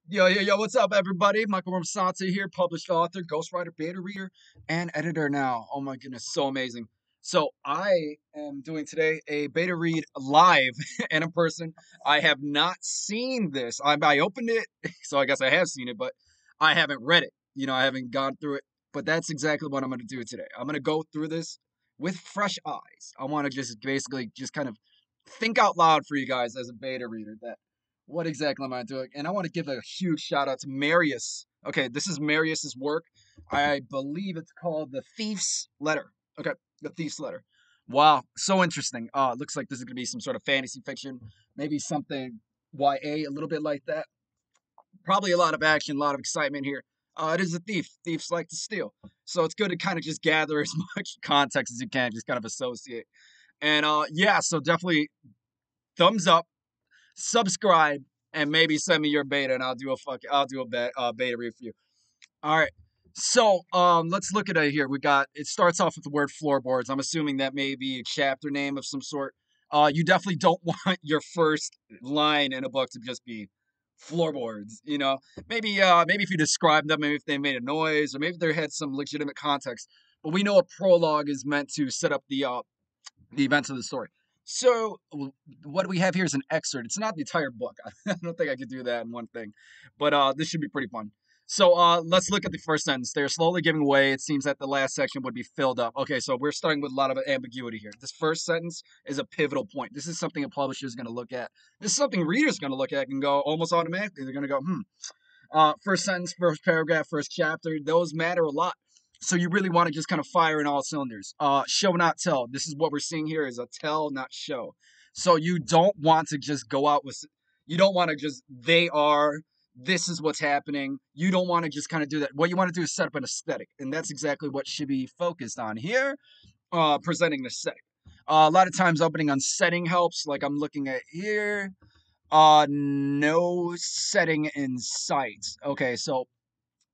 Yo, what's up, everybody? Michael Romasanta here, published author, ghostwriter, beta reader, and editor now. Oh my goodness, so amazing. So, I am doing today a beta read live and in person. I have not seen this. I opened it, so I guess I have seen it, but I haven't read it. I haven't gone through it. But that's exactly what I'm going to do today. I'm going to go through this with fresh eyes. I want to just basically just kind of think out loud for you guys as a beta reader that what exactly am I doing? And I want to give a huge shout out to Marius. Okay, this is Marius's work. I believe it's called The Thief's Letter. Okay, The Thief's Letter. Wow, so interesting. Looks like this is going to be some sort of fantasy fiction, maybe something YA, a little bit like that. Probably a lot of action, a lot of excitement here. It is a thief. Thieves like to steal. So it's good to kind of just gather as much context as you can, just kind of associate. And yeah, so definitely thumbs up, subscribe, and maybe send me your beta, and I'll do a beta review. All right. So let's look at it here. It starts off with the word floorboards. I'm assuming that may be a chapter name of some sort. You definitely don't want your first line in a book to just be floorboards. Maybe if you describe them, maybe if they made a noise, or maybe they had some legitimate context. But we know a prologue is meant to set up the events of the story. So what we have here is an excerpt. It's not the entire book. I don't think I could do that in one thing, but this should be pretty fun. So let's look at the first sentence. They're slowly giving way. It seems that the last section would be filled up. Okay, so we're starting with a lot of ambiguity here. This first sentence is a pivotal point. This is something a publisher is going to look at. This is something readers are going to look at and go almost automatically. They're going to go, first sentence, first paragraph, first chapter, those matter a lot. So you really want to just kind of fire in all cylinders. Show, not tell. This is what we're seeing here is a tell, not show. So you don't want to just go out with, you don't want to just, they are, this is what's happening. You don't want to just kind of do that. What you want to do is set up an aesthetic. And that's exactly what should be focused on here, presenting an aesthetic. A lot of times opening on setting helps, like I'm looking at here. No setting in sight. Okay, so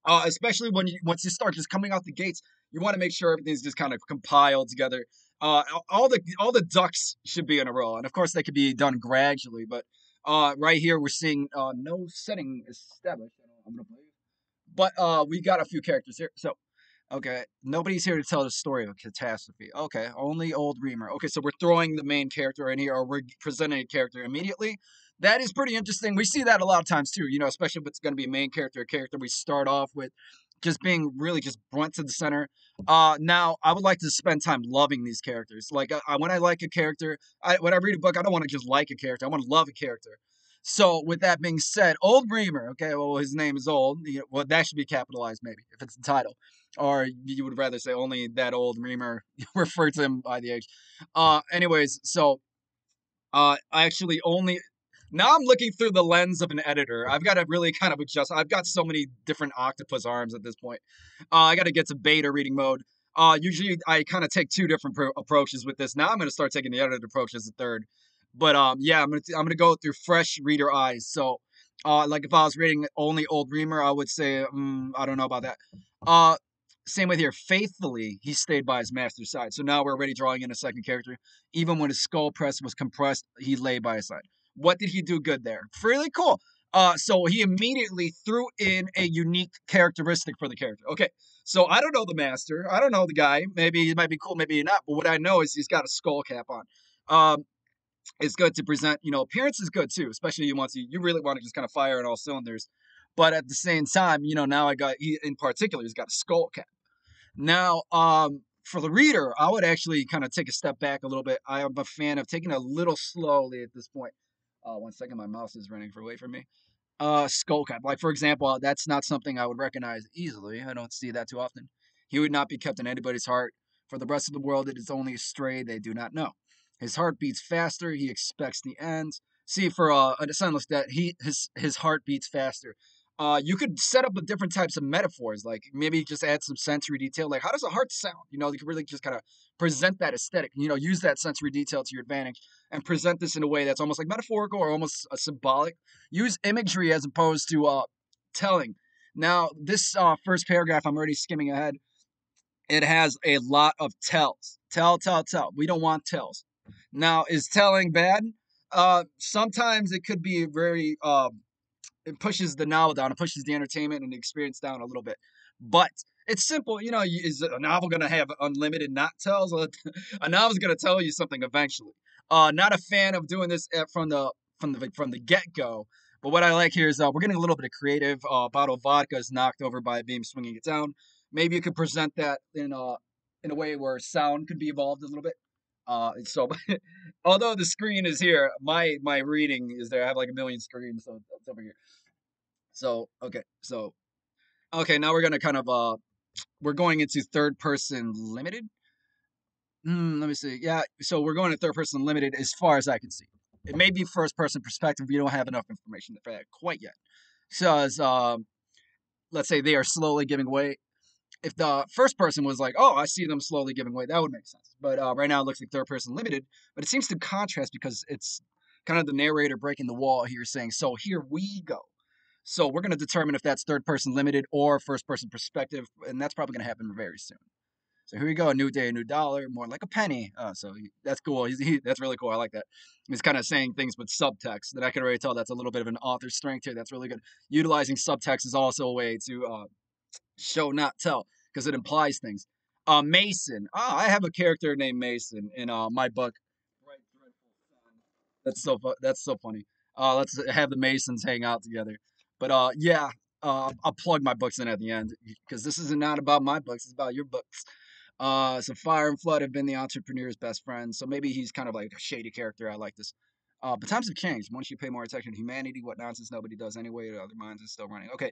especially once you start just coming out the gates, you want to make sure everything's just kind of compiled together. All the ducks should be in a row, and of course they could be done gradually. But right here we're seeing no setting established. I'm gonna play, but we got a few characters here. So okay, nobody's here to tell the story of a catastrophe. Okay, only old Reamer. Okay, so we're throwing the main character in here, or we're presenting a character immediately. That is pretty interesting. We see that a lot of times too, especially if it's going to be a main character, a character we start off with just being really just brunt to the center. Now, I would like to spend time loving these characters. Like, when I like a character, when I read a book, I don't want to just like a character. I want to love a character. So, with that being said, Old Reamer, okay, well, his name is Old. Well, that should be capitalized, maybe, if it's the title. Or you would rather say only that Old Reamer, refer to him by the age. Anyways, so I actually only now I'm looking through the lens of an editor. I've got to really kind of adjust. I've got so many different octopus arms at this point. I got to get to beta reading mode. Usually I kind of take two different approaches with this. Now I'm going to start taking the edited approach as a third. But yeah, I'm gonna go through fresh reader eyes. So like if I was reading only Old Reamer, I would say I don't know about that. Uh, Same with here. Faithfully, he stayed by his master's side. So now we're already drawing in a second character. Even when his skull press was compressed, he lay by his side. What did he do good there? Really cool. So he immediately threw in a unique characteristic for the character. Okay, so I don't know the master. I don't know the guy. Maybe he might be cool, maybe not. But what I know is he's got a skull cap on. It's good to present. Appearance is good too, especially once you really want to just kind of fire on all cylinders. But at the same time, now he in particular, he's got a skull cap. Now, for the reader, I would actually kind of take a step back a little bit. I am a fan of taking it a little slowly at this point. One second, my mouse is running away from me. Skull cap. Like, for example, that's not something I would recognize easily. I don't see that too often. He would not be kept in anybody's heart. For the rest of the world, it is only a stray they do not know. His heart beats faster. He expects the end. See, for a son like that, his heart beats faster. You could set up with different types of metaphors, like maybe just add some sensory detail. Like, how does a heart sound? You could really just kind of present that aesthetic. Use that sensory detail to your advantage and present this in a way that's almost like metaphorical or almost symbolic. Use imagery as opposed to telling. Now, this first paragraph, I'm already skimming ahead. It has a lot of tells. Tell, tell, tell. We don't want tells. Now, is telling bad? Sometimes it could be very it pushes the novel down, it pushes the entertainment and the experience down a little bit. But it's simple, you know. Is a novel gonna have unlimited not tells? A novel's gonna tell you something eventually. Not a fan of doing this from the get go. But what I like here is we're getting a little bit of creative. Bottle of vodka is knocked over by a beam swinging it down. Maybe you could present that in a way where sound could be evolved a little bit. So although the screen is here, my reading is there. I have like a million screens, so it's over here. So okay, now we're gonna kind of we're going into third person limited. Let me see. Yeah, so we're going to third person limited as far as I can see. It may be first person perspective. We don't have enough information for that quite yet. So as let's say they are slowly giving way. If the first person was like, "Oh, I see them slowly giving way," that would make sense. But right now it looks like third person limited. But it seems to contrast because it's kind of the narrator breaking the wall here, saying, "So here we go." So we're going to determine if that's third person limited or first person perspective, and that's probably going to happen very soon. So here we go, a new day, a new dollar, more like a penny. That's cool. That's really cool. I like that. He's kind of saying things with subtext that I can already tell that's a little bit of an author strength here. That's really good. Utilizing subtext is also a way to show, not tell, because it implies things. Mason. I have a character named Mason in my book. Right, that's so funny. Let's have the Masons hang out together. But yeah, I'll plug my books in at the end because this is not about my books; it's about your books. So Fire and Flood have been the entrepreneur's best friends. So maybe he's kind of like a shady character. I like this. But times have changed. Once you pay more attention to humanity, what nonsense nobody does anyway, the other minds is still running. Okay.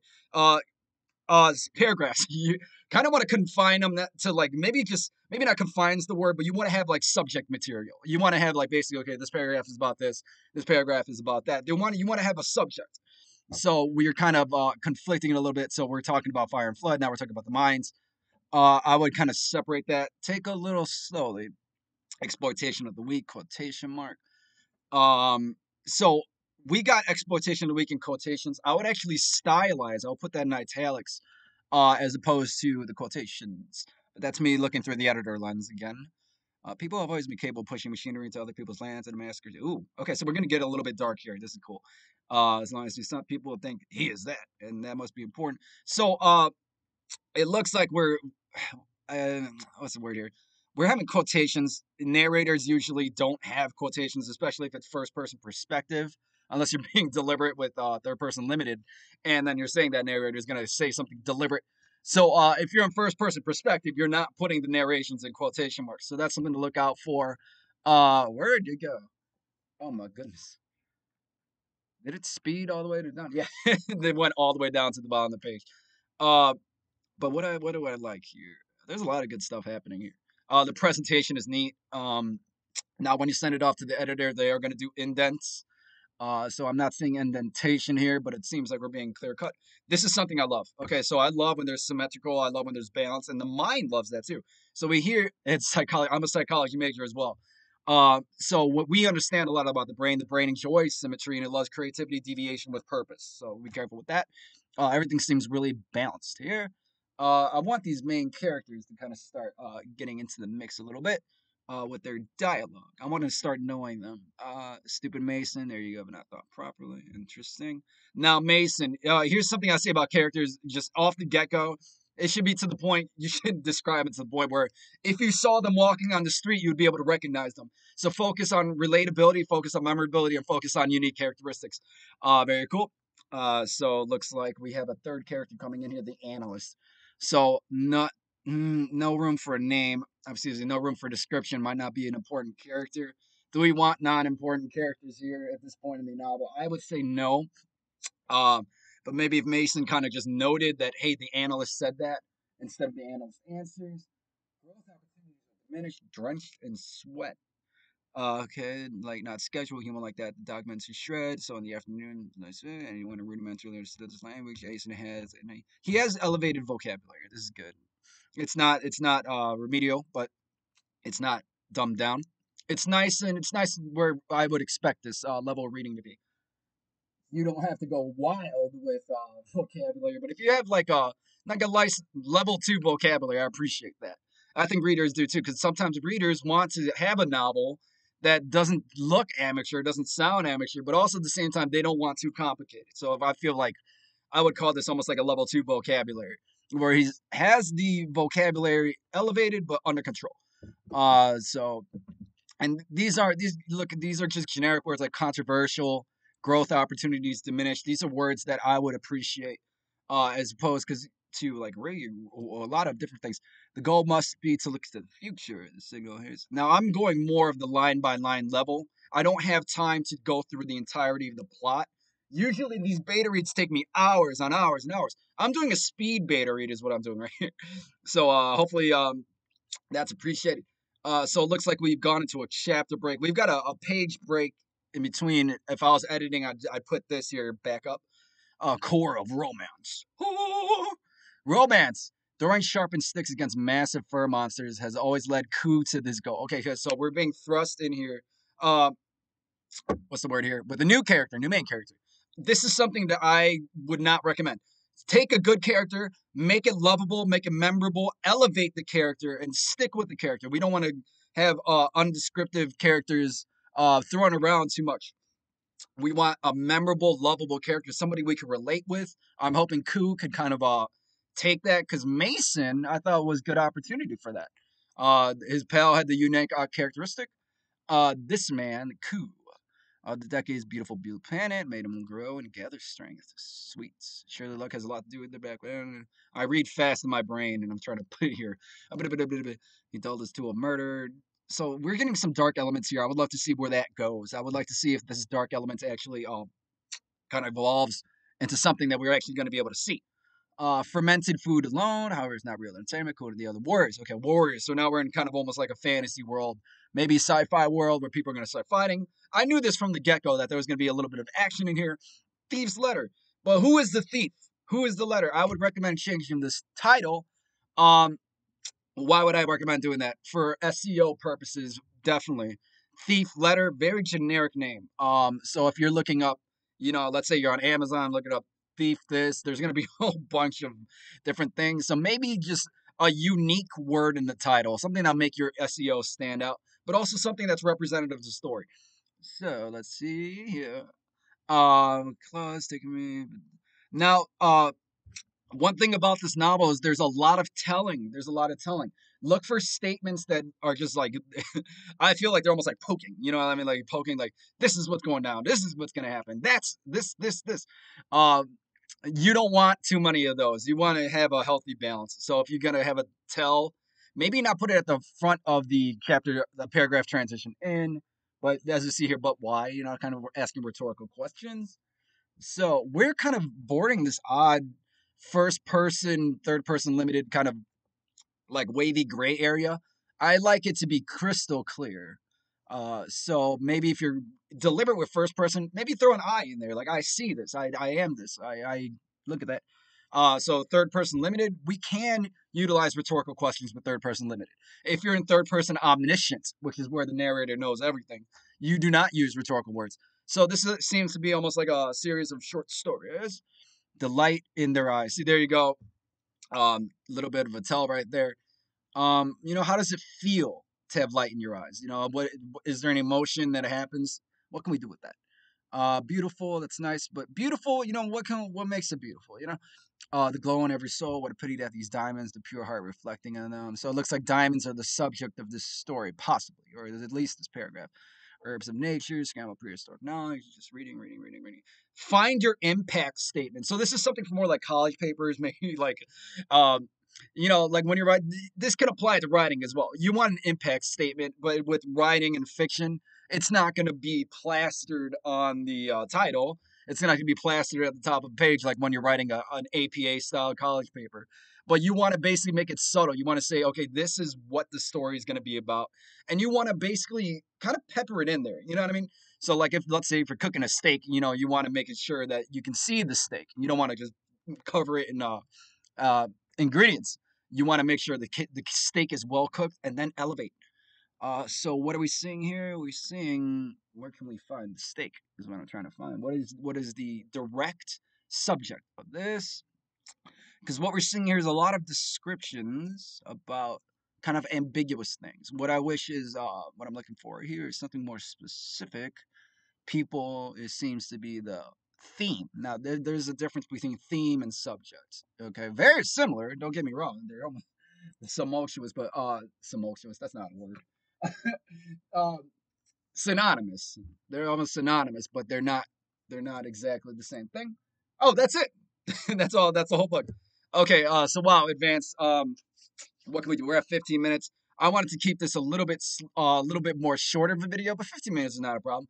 Paragraphs. You kind of want to confine them to like maybe not confines the word, but you want to have like subject material. You want to have like basically, okay, this paragraph is about this paragraph is about that. You want to have a subject. So we're kind of conflicting it a little bit. So we're talking about Fire and Flood. Now we're talking about the mines. I would kind of separate that. Take a little slowly. Exploitation of the week, quotation mark. So we got exploitation of the week in quotations. I would actually stylize. I'll put that in italics, as opposed to the quotations. But that's me looking through the editor lens again. People have always been capable of pushing machinery into other people's lands and massacres. Ooh, okay, so we're gonna get a little bit dark here. This is cool. As long as some people think he is that, and that must be important. So, it looks like we're uh, what's the word here? We're having quotations. Narrators usually don't have quotations, especially if it's first person perspective, unless you're being deliberate with third person limited, and then you're saying that narrator is going to say something deliberate. So if you're in first person perspective, you're not putting the narrations in quotation marks. So that's something to look out for. Where'd you go? Oh my goodness. Did it speed all the way to down? Yeah, they went all the way down to the bottom of the page. Uh, but what do I like here? There's a lot of good stuff happening here. The presentation is neat. Now when you send it off to the editor, they are going to do indents. So I'm not seeing indentation here, but it seems like we're being clear cut. This is something I love. Okay, so I love when there's symmetrical. I love when there's balance, and the mind loves that too. So we hear it's psychology. I'm a psychology major as well. So what we understand a lot about the brain enjoys symmetry and it loves creativity, deviation with purpose. So be careful with that. Everything seems really balanced here. I want these main characters to kind of start getting into the mix a little bit with their dialogue. I want to start knowing them. Stupid Mason, there you go, but not thought properly. Interesting. Now, Mason, here's something I say about characters just off the get go. It should be to the point, you should describe it to the point where if you saw them walking on the street, you would be able to recognize them. So focus on relatability, focus on memorability, and focus on unique characteristics. Very cool. So it looks like we have a third character coming in here, the analyst. So no room for a name. Obviously, no room for description. Might not be an important character. Do we want non-important characters here at this point in the novel? I would say no. But maybe if Mason kind of just noted that, hey, the analyst said that instead of the analyst answers, growth opportunities are diminished, drenched in sweat. Okay, like not scheduled, human like that. The documents are shred. So in the afternoon, anyone rudimentarily understood this language. Jason has, and he has elevated vocabulary. This is good. It's not remedial, but it's not dumbed down. It's nice where I would expect this level of reading to be. You don't have to go wild with vocabulary, but if you have like a level 2 vocabulary, I appreciate that. I think readers do too, because sometimes readers want to have a novel that doesn't look amateur, doesn't sound amateur, but also at the same time they don't want too complicated. So if I feel like I would call this almost like a level 2 vocabulary, where he has the vocabulary elevated but under control. So and these are just generic words like controversial, growth opportunities, diminished. These are words that I would appreciate, as opposed because to like radio or a lot of different things. The goal must be to look to the future. The signal here is now. I'm going more of the line by line level. I don't have time to go through the entirety of the plot. Usually these beta reads take me hours on hours and hours. I'm doing a speed beta read is what I'm doing right here. So hopefully that's appreciated. So it looks like we've gone into a chapter break. We've got a page break in between. If I was editing, I'd put this here back up. Core of romance. Romance. Throwing sharpened sticks against massive fur monsters has always led Ku to this goal. Okay, so we're being thrust in here. Uh, what's the word here? With a new character, new main character. This is something that I would not recommend. Take a good character, make it lovable, make it memorable, elevate the character, and stick with the character. We don't want to have undescriptive characters thrown around too much. We want a memorable, lovable character, somebody we can relate with. I'm hoping Ku could kind of take that because Mason, I thought, was good opportunity for that. His pal had the unique characteristic. This man, Ku, the decade's beautiful blue planet made him grow and gather strength. Sweet. Surely luck has a lot to do with the background. I read fast in my brain, and I'm trying to put here. He told us to a murder. So we're getting some dark elements here. I would love to see where that goes. I would like to see if this dark elements actually kind of evolves into something that we're actually going to be able to see. Fermented food alone, however, is not real entertainment. Go to the other warriors. Okay, warriors. So now we're in kind of almost like a fantasy world, maybe sci-fi world where people are going to start fighting. I knew this from the get-go that there was going to be a little bit of action in here. Thief's letter. But who is the thief? Who is the letter? I would recommend changing this title. Um, why would I recommend doing that? For SEO purposes, definitely. Thief letter, very generic name. So if you're looking up, let's say you're on Amazon, looking up thief this, there's gonna be a whole bunch of different things. So maybe just a unique word in the title, something that'll make your SEO stand out, but also something that's representative of the story. So let's see here. Clause taking me now. One thing about this novel is there's a lot of telling. There's a lot of telling. Look for statements that are just like, I feel like they're almost like poking. You know what I mean? Like poking, like, this is what's going down. This is what's going to happen. That's this. Uh, you don't want too many of those. You want to have a healthy balance. So if you're going to have a tell, maybe not put it at the front of the chapter, the paragraph transition in, but as you see here, but why? Kind of asking rhetorical questions. So we're kind of boarding this odd first person, third person limited kind of like wavy gray area. I like it to be crystal clear. So maybe if you're deliberate with first person, maybe throw an I in there. Like I see this, I am this, I look at that. So third person limited, we can utilize rhetorical questions with third person limited. If you're in third person omniscient, which is where the narrator knows everything, you do not use rhetorical words. So seems to be almost like a series of short stories. The light in their eyes. See, there you go. Little bit of a tell right there. How does it feel to have light in your eyes? What is there any emotion that happens? What can we do with that? Beautiful, that's nice, but beautiful, what makes it beautiful? The glow in every soul. What a pity that these diamonds, the pure heart reflecting on them. So it looks like diamonds are the subject of this story, possibly, or at least this paragraph. Herbs of nature, scramble prehistoric knowledge, just reading. Find your impact statement. So this is something for more like college papers, maybe like, like when you're writing, this can apply to writing as well. You want an impact statement, but with writing and fiction, it's not going to be plastered on the title. It's not going to be plastered at the top of the page like when you're writing an APA style college paper. But you want to basically make it subtle. You want to say, okay, this is what the story is going to be about. And you want to basically kind of pepper it in there. You know what I mean? So like let's say if you're cooking a steak, you want to make it sure that you can see the steak. You don't want to just cover it in ingredients. You want to make sure the steak is well cooked and then elevate. So what are we seeing here? We're seeing, where can we find the steak is what I'm trying to find. What is the direct subject of this? Because what we're seeing here is a lot of descriptions about kind of ambiguous things. What I wish is what I'm looking for here is something more specific. People, it seems to be the theme. Now, there's a difference between theme and subject. Okay, very similar. Don't get me wrong. They're almost tumultuous, but tumultuous. That's not a word. uh, Synonymous. They're almost synonymous, but they're not. They're not exactly the same thing. Oh, that's it. That's all. That's the whole book. Okay. So wow, advance. What can we do? We're at 15 minutes. I wanted to keep this a little bit more short of a video, but 15 minutes is not a problem.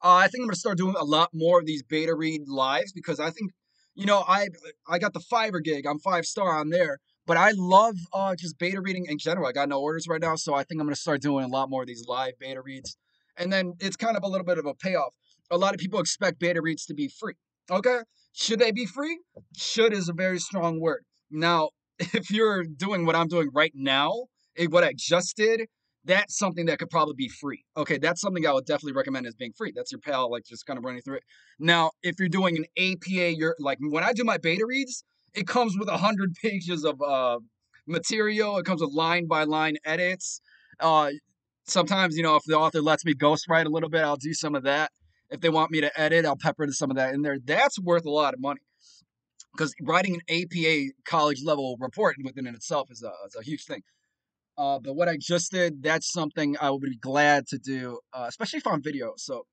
I think I'm gonna start doing a lot more of these beta read lives because I think, I got the Fiverr gig. I'm 5-star on there, but I love just beta reading in general. I got no orders right now, so I think I'm gonna start doing a lot more of these live beta reads, and then it's kind of a little bit of a payoff. A lot of people expect beta reads to be free. Okay, should they be free? Should is a very strong word. Now, if you're doing what I'm doing right now, what I just did, that's something that could probably be free. Okay, that's something I would definitely recommend as being free. That's your pal, like just kind of running through it. Now, if you're doing an APA, you're like when I do my beta reads, it comes with 100 pages of material. It comes with line by line edits. Uh, Sometimes, if the author lets me ghostwrite a little bit, I'll do some of that. If they want me to edit, I'll pepper some of that in there. That's worth a lot of money because writing an APA college level report within itself is a huge thing. But what I just did, that's something I would be glad to do, especially if on video. So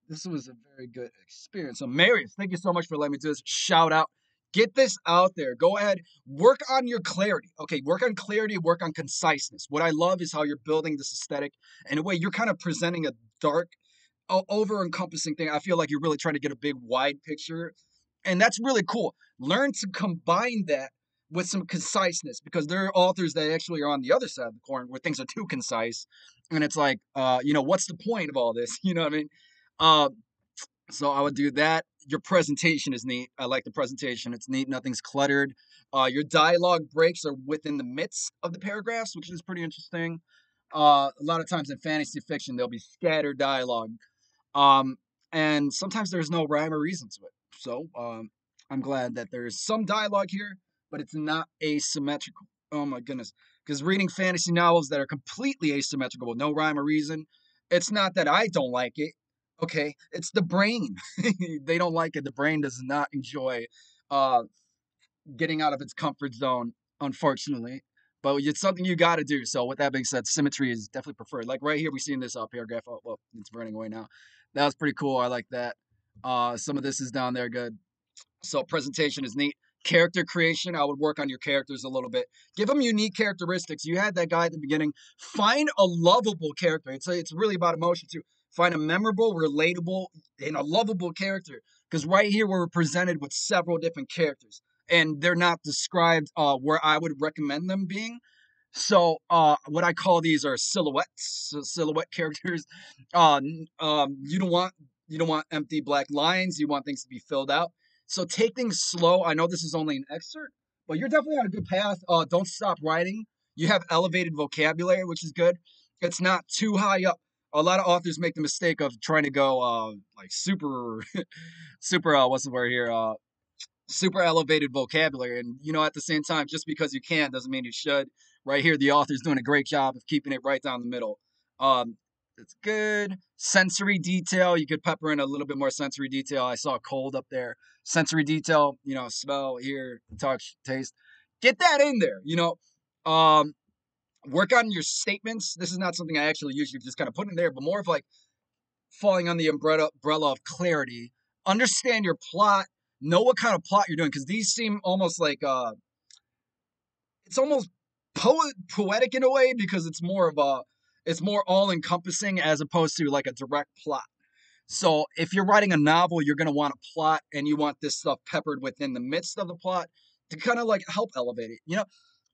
this was a very good experience. So Marius, thank you so much for letting me do this. Shout out. Get this out there. Go ahead. Work on your clarity. Okay, work on clarity, work on conciseness. What I love is how you're building this aesthetic. In a way, you're kind of presenting a dark, over encompassing thing. I feel like you're really trying to get a big, wide picture. And that's really cool. Learn to combine that with some conciseness because there are authors that actually are on the other side of the coin where things are too concise. And it's like, what's the point of all this? You know what I mean? Uh, so I would do that. Your presentation is neat. I like the presentation. It's neat. Nothing's cluttered. Your dialogue breaks are within the midst of the paragraphs, which is pretty interesting. A lot of times in fantasy fiction, there'll be scattered dialogue. Um, and sometimes there's no rhyme or reason to it. So I'm glad that there's some dialogue here, but it's not asymmetrical. Oh my goodness. Because reading fantasy novels that are completely asymmetrical with no rhyme or reason, it's not that I don't like it. Okay, it's the brain. They don't like it. The brain does not enjoy uh, getting out of its comfort zone, unfortunately. But it's something you got to do. So with that being said, symmetry is definitely preferred. Like right here, we see in this paragraph. Oh, well, it's running away now. That was pretty cool. I like that. Some of this is down there good. So presentation is neat. Character creation, I would work on your characters a little bit. Give them unique characteristics. You had that guy at the beginning. Find a lovable character. It's really about emotion too. Find a memorable, relatable, and a lovable character. Because right here we're presented with several different characters, and they're not described where I would recommend them being. So what I call these are silhouettes, so silhouette characters. Uh, you don't want empty black lines. You want things to be filled out. So take things slow. I know this is only an excerpt, but you're definitely on a good path. Don't stop writing. You have elevated vocabulary, which is good. It's not too high up. A lot of authors make the mistake of trying to go like super, super. What's the word here? Super elevated vocabulary. And, at the same time, just because you can doesn't mean you should. Right here, the author's doing a great job of keeping it right down the middle. It's good. Sensory detail. You could pepper in a little bit more sensory detail. I saw cold up there. Sensory detail, smell, hear, touch, taste. Get that in there, Work on your statements. This is not something I actually usually just kind of put in there, but more of like falling on the umbrella of clarity. Understand your plot. Know what kind of plot you're doing because these seem almost like it's almost poetic in a way because it's more all encompassing as opposed to like a direct plot. So if you're writing a novel, you're going to want a plot and you want this stuff peppered within the midst of the plot to kind of like help elevate it.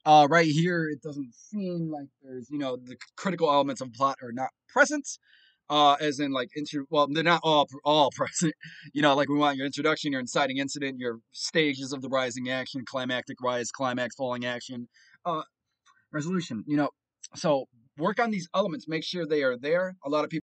Right here, it doesn't seem like there's, the critical elements of plot are not present. As in like well, they're not all present. Like we want your introduction, your inciting incident, your stages of the rising action, climactic rise, climax, falling action, resolution. So work on these elements, make sure they are there. A lot of people